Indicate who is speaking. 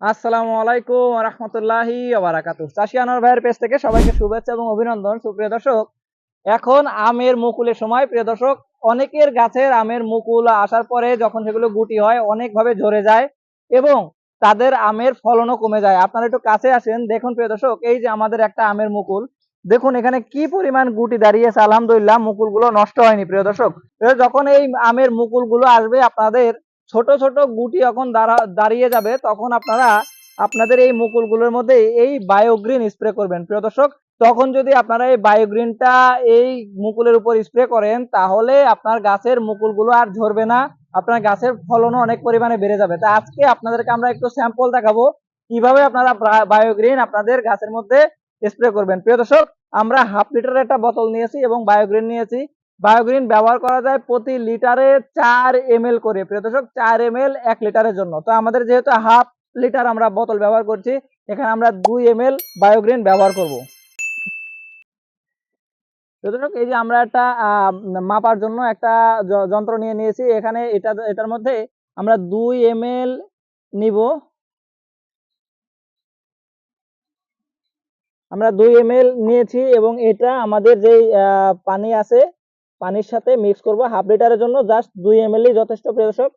Speaker 1: আসসালামু আলাইকুম রহমতুল্লাহি চাষি আনোয়ার ভাইয়ের পেজ থেকে সবাইকে শুভেচ্ছা এবং অভিনন্দন। সুপ্রিয় দর্শক, এখন আমের মুকুলের সময়। প্রিয় দর্শক, অনেকের গাছের আমের মুকুল আসার পরে যখন সেগুলো গুটি হয় অনেকভাবে ঝরে যায় এবং তাদের আমের ফলনও কমে যায়। আপনারা একটু কাছে আসেন, দেখুন প্রিয় দর্শক, এই যে আমাদের একটা আমের মুকুল, দেখুন এখানে কি পরিমাণ গুটি দাঁড়িয়েছে। আলহামদুলিল্লাহ, মুকুলগুলো নষ্ট হয়নি। প্রিয় দর্শক, যখন এই আমের মুকুলগুলো আসবে, আপনাদের ছোট ছোট গুটি যখন দাঁড়িয়ে যাবে, তখন আপনারা আপনাদের এই মুকুলগুলোর মধ্যে এই বায়োগ্রিন স্প্রে করবেন। প্রিয় দর্শক, তখন যদি আপনারা এই বায়োগ্রিনটা এই মুকুলের উপর স্প্রে করেন, তাহলে আপনার গাছের মুকুলগুলো আর ঝরবে না, আপনার গাছের ফলনও অনেক পরিমাণে বেড়ে যাবে। তা আজকে আপনাদেরকে আমরা একটু স্যাম্পল দেখাবো কিভাবে আপনারা বায়োগ্রিন আপনাদের গাছের মধ্যে স্প্রে করবেন। প্রিয় দর্শক, আমরা হাফ লিটারের একটা বোতল নিয়েছি এবং বায়োগ্রিন নিয়েছি। বায়োগ্রিন ব্যবহার করা যায় প্রতি লিটারে 4 ml করে। প্রিয় দর্শক, 4 ml 1 লিটারের জন্য। তো আমাদের যেহেতু হাফ লিটার আমরা বোতল ব্যবহার করছি, এখানে আমরা 2 ml বায়োগ্রিন ব্যবহার করব। দর্শক, এই যে আমরা একটা মাপার জন্য একটা যন্ত্র নিয়ে নিয়েছি। এখানে এটার মধ্যে আমরা 2 ml নিব। আমরা 2 ml নিয়েছি এবং এটা আমাদের যে পানি আছে, পানির সাথে মিক্স করব। হাফ লিটারের জন্য জাস্ট 2 ml যথেষ্ট। প্রিয় দর্শক,